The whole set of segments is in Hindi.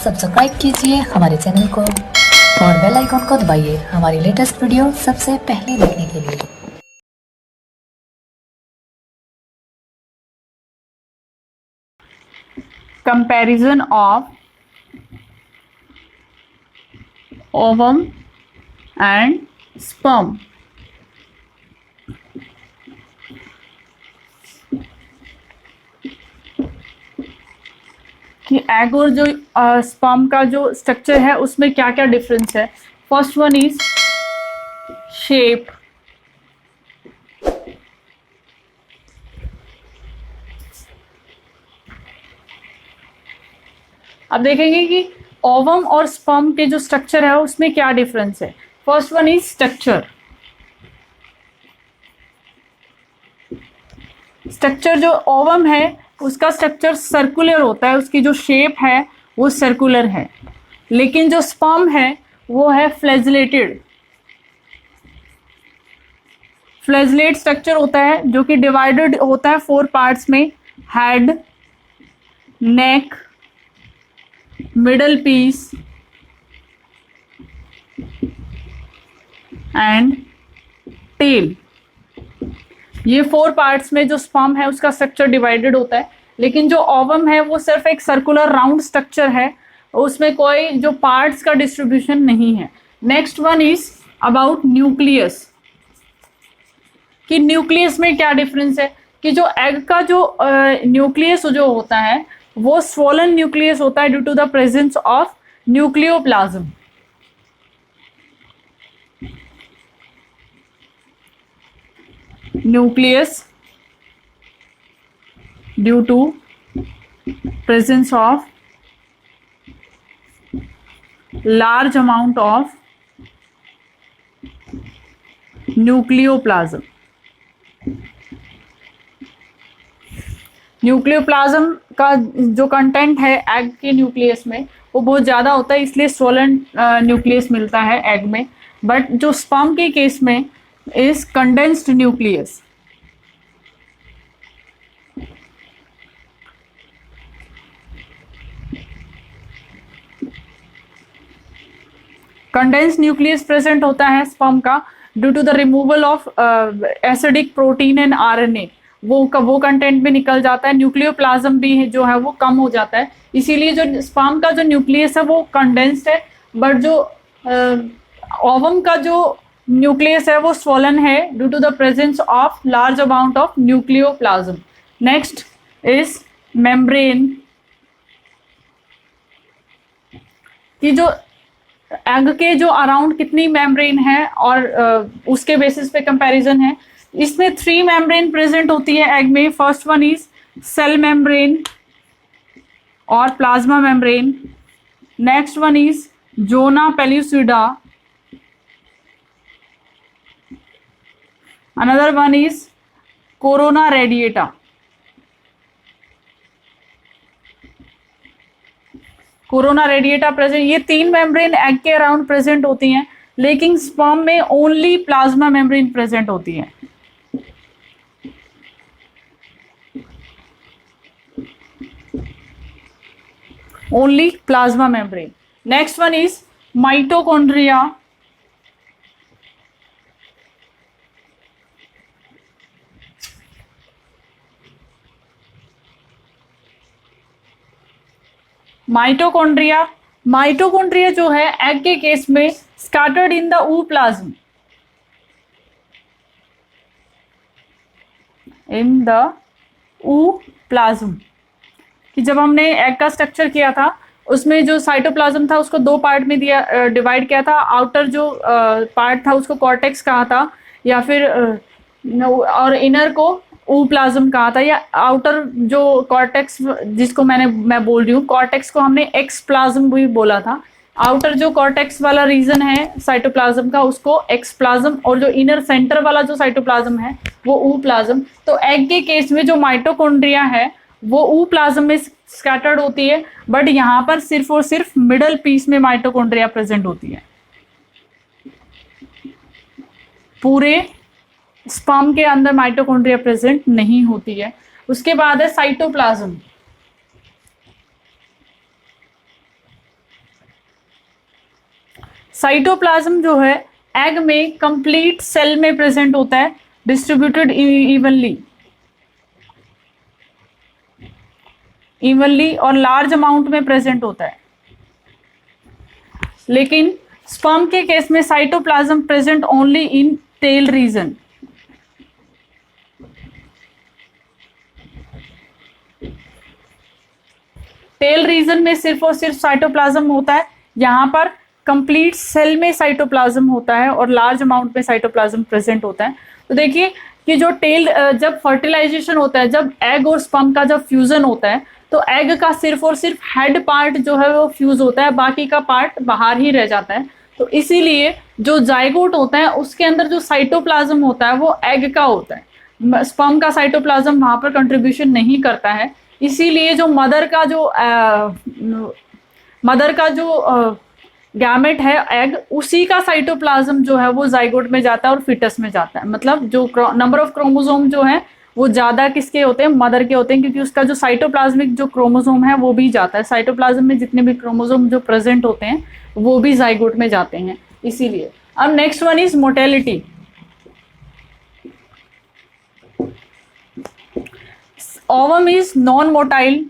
सब्सक्राइब कीजिए हमारे चैनल को और बेल आइकॉन को दबाइए हमारी लेटेस्ट वीडियो सबसे पहले देखने के लिए। Comparison of ovum and sperm. कि एग और जो स्पर्म का जो स्ट्रक्चर है उसमें क्या क्या डिफरेंस है। First one is shape. अब देखेंगे कि ओवम और स्पर्म के जो स्ट्रक्चर है उसमें क्या डिफरेंस है। First one is structure. Structure जो ओवम है उसका स्ट्रक्चर सर्कुलर होता है, उसकी जो शेप है वो सर्कुलर है, लेकिन जो स्पर्म है वो है फ्लैजिलेटेड। फ्लैजिलेट स्ट्रक्चर होता है जो कि डिवाइडेड होता है 4 पार्ट्स में: head, neck, middle piece and tail. ये 4 पार्ट्स में जो स्पर्म है उसका स्ट्रक्चर डिवाइडेड होता है, लेकिन जो ओवम है वो सिर्फ एक सर्कुलर राउंड स्ट्रक्चर है, उसमें कोई जो पार्ट्स का डिस्ट्रीब्यूशन नहीं है। Next one is about nucleus. कि न्यूक्लियस में क्या डिफरेंस है। कि जो एग का जो न्यूक्लियस जो होता है वो स्वोलन न्यूक्लियस होता है due to the presence of nucleoplasm. nucleus due to presence of large amount of nucleoplasm। Nucleoplasm का जो कंटेंट है एग के न्यूक्लियस में वो बहुत ज़्यादा होता है, इसलिए स्वोलन न्यूक्लियस मिलता है एग में। बट जो स्पर्म के केस में is condensed nucleus। Condensed nucleus present होता है स्पर्म का due to the removal of acidic protein and RNA. वो कंटेंट भी निकल जाता है, न्यूक्लियोप्लाज्म भी जो है वो कम हो जाता है, इसीलिए जो स्पर्म का जो न्यूक्लियस है वो कंडेंस्ड है। बट जो ओवम का जो न्यूक्लियस है वो स्वोलन है due to the presence of large amount of nucleoplasm. Next is membrane. कि जो एग के जो अराउंड कितनी मेम्ब्रेन है और उसके बेसिस पे कंपैरिजन है। इसमें 3 मेम्ब्रेन प्रेजेंट होती है एग में। First one is cell membrane और plasma membrane. Next one is zona pellucida. Another one is corona radiata। Corona radiata present. ये 3 मेम्ब्रेन एग के अराउंड प्रेजेंट होती हैं, लेकिन स्पर्म में ओनली प्लाज्मा मेम्ब्रेन प्रेजेंट होती है। Only plasma membrane. Next one is mitochondria. Mitochondria जो है एग के केस में scattered in the ooplasm. In the ooplasm. कि जब हमने एग का स्ट्रक्चर किया था उसमें जो साइटोप्लाज्म था उसको 2 पार्ट में दिया, डिवाइड किया था। आउटर जो पार्ट था उसको कॉर्टेक्स कहा था, या फिर और इनर को ooप्लाज्म कहा था, या आउटर जो कॉर्टेक्स जिसको मैं बोल रही हूँ कॉर्टेक्स को हमने एक्सप्लाज्म भी बोला था। आउटर जो कॉर्टेक्स वाला रीजन है साइटोप्लाज्म का उसको एक्सप्लाज्म, और जो इनर सेंटर वाला जो साइटोप्लाज्म है वो ooप्लाज्म। तो एग के केस में जो माइटोकॉन्ड्रिया है वो ooप्लाज्म में स्कैटर्ड होती है, बट यहाँ पर सिर्फ और सिर्फ मिडल पीस में माइटोकॉन्ड्रिया प्रेजेंट होती है। पूरे स्पर्म के अंदर माइटोकॉन्ड्रिया प्रेजेंट नहीं होती है। उसके बाद है साइटोप्लाज्म। साइटोप्लाज्म जो है एग में कंप्लीट सेल में प्रेजेंट होता है, डिस्ट्रीब्यूटेड इवनली और लार्ज अमाउंट में प्रेजेंट होता है। लेकिन स्पर्म के केस में cytoplasm present only in tail region. Tail region में सिर्फ और सिर्फ साइटोप्लाज्म होता है, यहाँ पर कंप्लीट सेल में साइटोप्लाज्म होता है और लार्ज अमाउंट में साइटोप्लाज्म प्रेजेंट होता है। तो देखिए कि जो टेल जब फर्टिलाइजेशन होता है, जब एग और स्पर्म का जब फ्यूजन होता है, तो एग का सिर्फ और सिर्फ हेड पार्ट जो है वो फ्यूज होता है, बाकी का पार्ट बाहर ही रह जाता है। तो इसीलिए जो जाइगोट होता है उसके अंदर जो साइटोप्लाज्म होता है वो एग का होता है, स्पर्म का साइटोप्लाज्म वहां पर कंट्रीब्यूशन नहीं करता है। इसीलिए जो मदर का जो गैमेट है एग, उसी का साइटोप्लाज्म जो है वो जाइगोट में जाता है और फिटस में जाता है। मतलब जो नंबर ऑफ क्रोमोसोम जो है वो ज़्यादा किसके होते हैं, मदर के होते हैं, क्योंकि उसका जो साइटोप्लाज्मिक जो क्रोमोसोम है वो भी जाता है। साइटोप्लाज्म में जितने भी क्रोमोसोम जो प्रेजेंट होते हैं वो भी जाइगोट में जाते हैं, इसीलिए। अब next one is mortality. Ovum is non motile,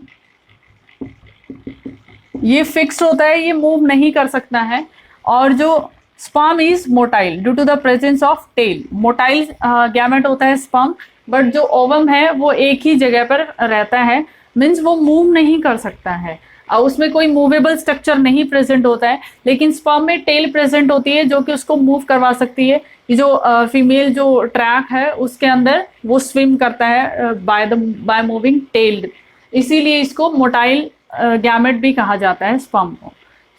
ये फिक्स होता है, ये मूव नहीं कर सकता है। और जो sperm is motile due to the presence of tail. Motile gamete होता है स्पर्म, बट जो ओवम है वो एक ही जगह पर रहता है, मीन्स वो मूव नहीं कर सकता है, उसमें कोई मूवेबल स्ट्रक्चर नहीं प्रेजेंट होता है। लेकिन स्पर्म में टेल प्रेजेंट होती है जो कि उसको मूव करवा सकती है। जो फीमेल जो ट्रैक है उसके अंदर वो स्विम करता है बाय मूविंग टेल, इसीलिए इसको मोटाइल गैमेट भी कहा जाता है स्पर्म को।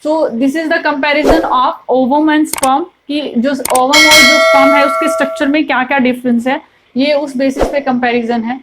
So this is the comparison of ovum and sperm, कि जो ओवम और जो स्पर्म है उसके स्ट्रक्चर में क्या क्या डिफरेंस है, ये उस बेसिस पे कंपैरिजन है।